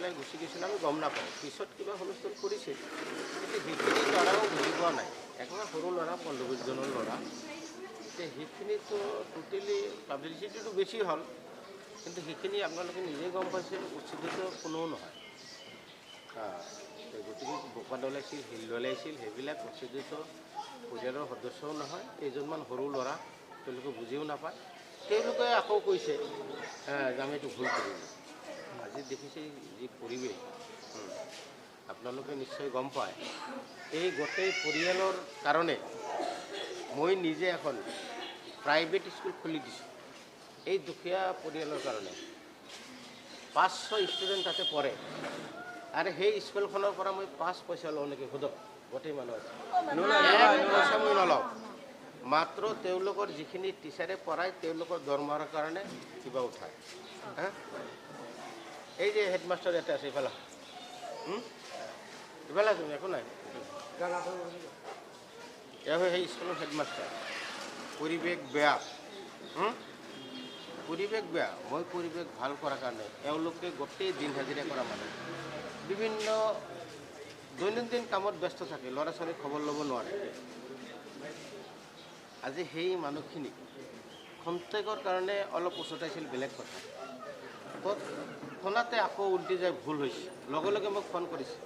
পেলাই গুচি গৈছিল আমি গম নাপাওঁ পিছত কিবা হুলস্থুল কৰিছিল কিন্তু সেইখিনি ল'ৰাও বুজি পোৱা নাই একেবাৰে সৰু ল'ৰা 15-20 জনৰ ল'ৰা এতিয়া সেইখিনিতো টোটেলি পাব্লিচিটিটো বেছি হ'ল কিন্তু সেইখিনি আপোনালোকে নিজেই গম পাইছে উচিতটো কোনোও নহয় গতিকে বোকা দলাইছিল শিল দলাইছিল সেইবিলাক উচিত পৰিয়ালৰ সদস্যও নহয় কেইজনমান সৰু ল'ৰা তেওঁলোকে বুজিও নাপায় তেওঁলোকে আকৌ কৈছে যে আমি এইটো ভুল কৰিলোঁ আজি দেখিছে যি পৰিৱেশ আপোনালোকে নিশ্চয় গম পায় এই গোটেই পৰিয়ালৰ কাৰণে মই নিজে এখন প্ৰাইভেট স্কুল খুলি দিছোঁ এই দুখীয়া পৰিয়ালৰ কাৰণে 500 ষ্টুডেণ্ট তাতে পঢ়ে আৰু সেই স্কুলখনৰ পৰা মই 5 পইচা লওঁ নেকি সোধক গোটেই মানুহ পইচা মই নলওঁ মাত্ৰ তেওঁলোকৰ যিখিনি টিচাৰে পঢ়ায় তেওঁলোকৰ দৰমহাৰ কাৰণে কিবা উঠায় এই যে হেডমাষ্টাৰ ইয়াতে আছে ইফালে ইফালে তুমি একো নাই এয়া হয় সেই স্কুলৰ হেডমাষ্টাৰ পৰিৱেশ বেয়া পৰিৱেশ বেয়া মই পৰিৱেশ ভাল কৰাৰ কাৰণে এওঁলোকে গোটেই দিন হাজিৰা কৰা মানুহ বিভিন্ন দৈনন্দিন কামত ব্যস্ত থাকে ল'ৰা ছোৱালীক খবৰ ল'ব নোৱাৰে আজি সেই মানুহখিনিক খন্তেকৰ কাৰণে অলপ উচতাইছিল বেলেগ কথা ফোনতে আকৌ উল্টি যায় ভুল হৈছে লগে লগে মোক ফোন কৰিছে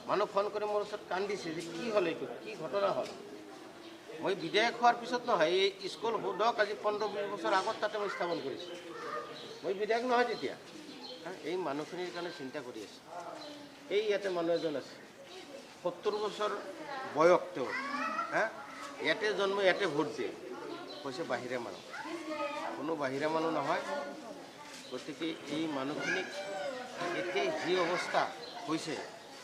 মানুহ ফোন কৰি মোৰ ওচৰত কান্দিছে যে কি হ'ল এইটো কি ঘটনা হ'ল মই বিধায়ক হোৱাৰ পিছত নহয় এই স্কুল সোধক আজি 15-20 বছৰ আগত তাতে মই স্থাপন কৰিছোঁ মই বিধায়ক নহয় তেতিয়া এই মানুহখিনিৰ কাৰণে চিন্তা কৰি আছোঁ এই ইয়াতে মানুহ এজন আছে 70 বছৰ বয়স তেওঁৰ ইয়াতে জন্ম ইয়াতে ভোট দিয়ে কৈছে বাহিৰা মানুহ কোনো বাহিৰা মানুহ নহয় গতিকে এই মানুহখিনিক এতিয়া যি অৱস্থা হৈছে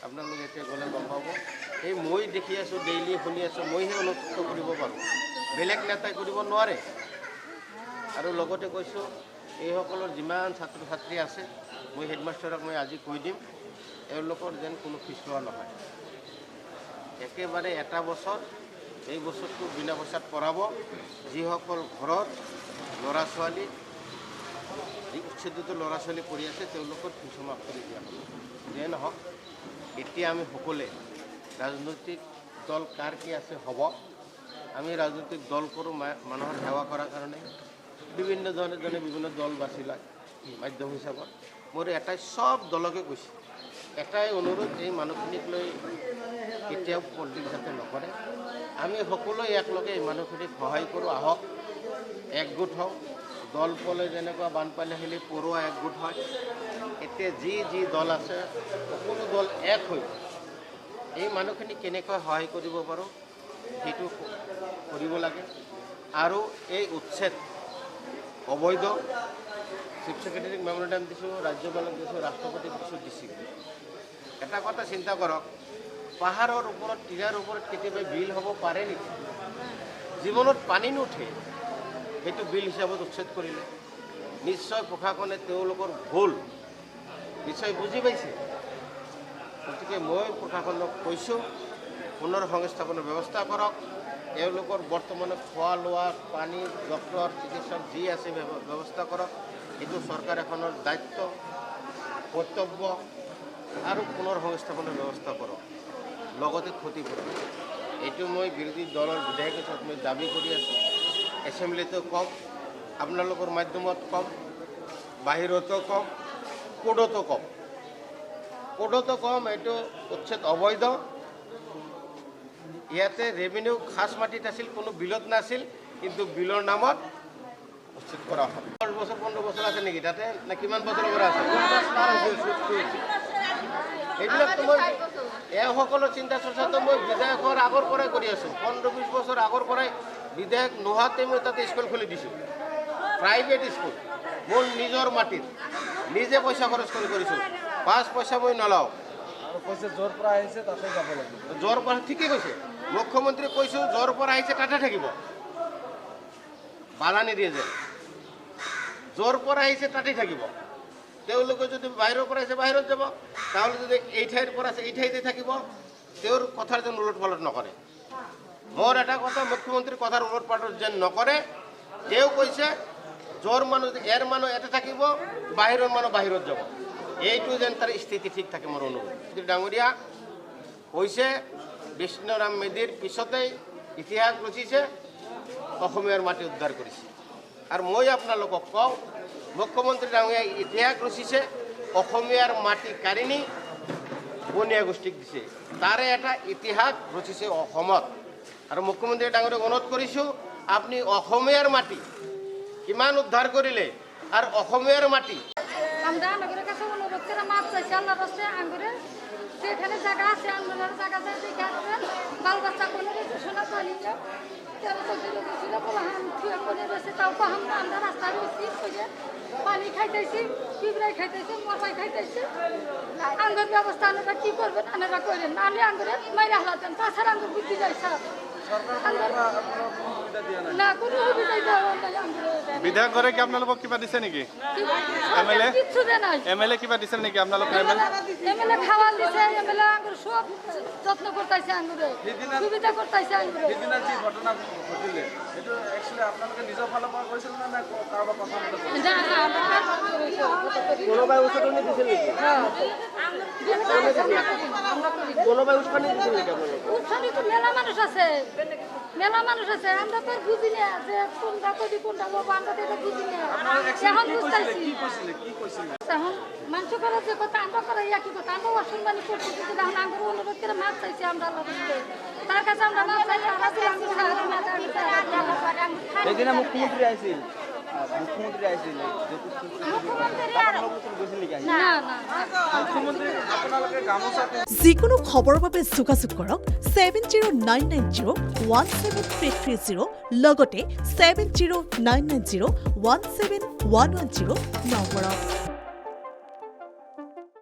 আপোনালোকে এতিয়া গ'লে গম পাব এই মই দেখি আছোঁ ডেইলি শুনি আছোঁ মইহে অনুভৱ কৰিব পাৰোঁ বেলেগ নেতাই কৰিব নোৱাৰে আৰু লগতে কৈছোঁ এইসকলৰ যিমান ছাত্ৰ ছাত্ৰী আছে মই হেডমাষ্টাৰক মই আজি কৈ দিম এওঁলোকৰ যেন কোনো পিছুৱা নহয় একেবাৰে এটা বছৰ এই বছৰটো বিনা পইচাত পঢ়াব যিসকল ঘৰত ল'ৰা ছোৱালী যি উচ্ছেদিত ল'ৰা ছোৱালী পঢ়ি আছে তেওঁলোকৰ ফিজ মাফ কৰি দিয়া হ'ব যিয়ে নহওক এতিয়া আমি সকলোৱে ৰাজনৈতিক দল কাৰ কি আছে হ'ব আমি ৰাজনৈতিক দল কৰোঁ মানুহৰ সেৱা কৰাৰ কাৰণে বিভিন্ন জনে বিভিন্ন দল বাছি লয় মাধ্যম হিচাপত মোৰ এটাই চব দলকে কৈছে এটাই অনুৰোধ এই মানুহখিনিক লৈ কেতিয়াও পলিটিক্স যাতে নকৰে আমি সকলোৱে একেলগে এই মানুহখিনিক সহায় কৰোঁ আহক একগোট হওঁ দল পলে যেনেকুৱা বানপানী আহিলে পৰুৱা একগোট হয় এতিয়া যি দল আছে সকলো দল এক হৈ এই মানুহখিনি কেনেকৈ সহায় কৰিব পাৰোঁ সেইটো কৰিব লাগে আৰু এই উচ্ছেদ অবৈধ চিফ ছেক্ৰেটাৰীক মেমৰেণ্ডাম দিছোঁ ৰাজ্যপালক দিছোঁ ৰাষ্ট্ৰপতিক দিছোঁ ডিচিক এটা কথা চিন্তা কৰক পাহাৰৰ ওপৰত টিৰাৰ ওপৰত কেতিয়াবা বিল হ'ব পাৰে নেকি জীৱনত পানী নুঠে সেইটো বিল হিচাপত উচ্ছেদ কৰিলে নিশ্চয় প্ৰশাসনে তেওঁলোকৰ ভুল নিশ্চয় বুজি পাইছে গতিকে মই প্ৰশাসনক কৈছোঁ পুনৰ সংস্থাপনৰ ব্যৱস্থা কৰক এওঁলোকৰ বৰ্তমানে খোৱা লোৱা পানী ডক্টৰ চিকিৎসক যি আছে ব্যৱস্থা কৰক এইটো চৰকাৰ এখনৰ দায়িত্ব কৰ্তব্য আৰু পুনৰ সংস্থাপনৰ ব্যৱস্থা কৰক লগতে ক্ষতিপূৰণ এইটো মই বিৰোধী দলৰ বিধায়ক হিচাপে মই দাবী কৰি আছোঁ এছেম্বলিতো কম আপোনালোকৰ মাধ্যমত কম বাহিৰতো কম কোৰ্টতো কম এইটো উচ্ছেদ অবৈধ ইয়াতে ৰেভিনিউ খাস মাটিত আছিল কোনো বিলত নাছিল কিন্তু বিলৰ নামত উচ্ছেদ কৰা হয় 10 বছৰ 15 বছৰ আছে নেকি তাতে না কিমান বছৰৰ পৰা আছে এইবিলাকতো মই এওঁসকলৰ চিন্তা চৰ্চাটো মই বিধায়ক হোৱাৰ আগৰ পৰাই কৰি আছোঁ 15-20 বছৰ আগৰ পৰাই বিধায়ক নোহোৱাতে মই তাতে স্কুল খুলি দিছোঁ প্ৰাইভেট স্কুল মোৰ নিজৰ মাটিত নিজে পইচা খৰচ কৰি কৰিছোঁ 5 পইচা মই নলওঁ আৰু কৈছে য'ৰ পৰা আহিছে তাতে যাব লাগিব জ্বৰ পৰা ঠিকেই কৈছে মুখ্যমন্ত্ৰী কৈছোঁ জ্বৰ পৰা আহিছে তাতে থাকিব বাধা নিদিয়ে যে জ্বৰ পৰা আহিছে তাতেই থাকিব তেওঁলোকে যদি বাহিৰৰ পৰা আহিছে বাহিৰত যাব তাহলে যদি এই ঠাইৰ পৰা আছে এই ঠাইতে থাকিব তেওঁৰ কথাৰ যেন উলট পালট নকৰে মোৰ এটা কথা মুখ্যমন্ত্ৰীৰ কথাৰ উলট পালট যেন নকৰে তেওঁ কৈছে জ্বৰ মানুহ ইয়াৰ মানুহ ইয়াতে থাকিব বাহিৰৰ মানুহ বাহিৰত যাব এইটো যেন তাৰ স্থিতি ঠিক থাকে মোৰ অনুৰোধ। ডাঙৰীয়া কৈছে বিষ্ণুৰাম মেধিৰ পিছতেই ইতিহাস ৰচিছে, অসমীয়াৰ মাটি উদ্ধাৰ কৰিছে। আৰু মই আপোনালোকক কওঁ, মুখ্যমন্ত্ৰী ডাঙৰীয়াই ইতিহাস ৰচিছে, অসমীয়াৰ মাটি কাঢ়ি নি বনিয়া গোষ্ঠীক দিছে, তাৰে এটা ইতিহাস ৰচিছে অসমত। আৰু মুখ্যমন্ত্ৰী ডাঙৰীয়াক অনুৰোধ কৰিছোঁ, আপুনি অসমীয়াৰ মাটি কিমান উদ্ধাৰ কৰিলে, আর অসমের মাটি আমরা আঙ্গুরের কাছে অনুরোধ করে মাছ চাইছি আল্লাহর রাস্তায় আঙ্গুরে যেখানে জায়গা আছে আন্দোলনের জায়গা যায় দেখে আসবেন বাল বাচ্চা কোনো শোনা পানি যাও 13-14 ছিল বলহাম থুয়ে করে রয়েছে তাও পাহাম আমরা রাস্তায় রয়েছি ওই পানি খাইতেছি পিঁপড়াই খাইতেছি মরবাই খাইতেছি আঙ্গুর ব্যবস্থা আপনারা কি করবেন আপনারা করেন নাহলে আঙ্গুরে মাইরা হালাতেন তাছাড়া আঙ্গুর বুঝতে যাই সব না কোনো সুবিধাই দেওয়া নাই আঙ্গুরে বিধায়ক ঘৰে কি আপোনালোকক কিবা দিছে নেকি? এমএলএ কিছু দেয় নাই এমএলএ কিবা দিছে নেকি আপোনালোক? এমএলএ খাওয়ান দিছে এমএলএ আঙ্গুর সব যত্ন করতেছে আঙ্গুরে সুবিধা করতেছে আঙ্গুরে সেইদিনা যি ঘটনা ঘটিলে সেইটো একচুৱেলি আপোনালোকে নিজৰ ফালৰ পৰা কৈছিল নে কাৰোবাৰ কথা মতে কোনোবাই উস্কানি দিছিল নেকি? কোনোবাই উস্কানি দিছিল নেকি আপোনালোক? উৎসাহী তো মেলা মানুষ আছে আমরা তো আর বুঝি না যে কোনটা কদি কোনটা বাবা আমরা তো এটা বুঝি না এখন বুঝতেছি কি কৈছিল এখন মানুষ করার যে কথা আমরা করাই একই কথা আমরা অসম্মানি করছি কিন্তু এখন আমরা অনুরোধ করে মাছ চাইছি আমরা আল্লাহ বুঝতে তার কাছে আমরা মাছ চাইছি আমরা যে আঙ্গুর খাওয়া মাছ সেইদিনা মুখ্যমন্ত্রী আইছিল মুখ্যমন্ত্রী না না মুখ্যমন্ত্ৰী আপোনালোকে গামোচা যিকোনো খবৰৰ বাবে যোগাযোগ কৰক 7099017330 লগতে 7099017110 নম্বৰত।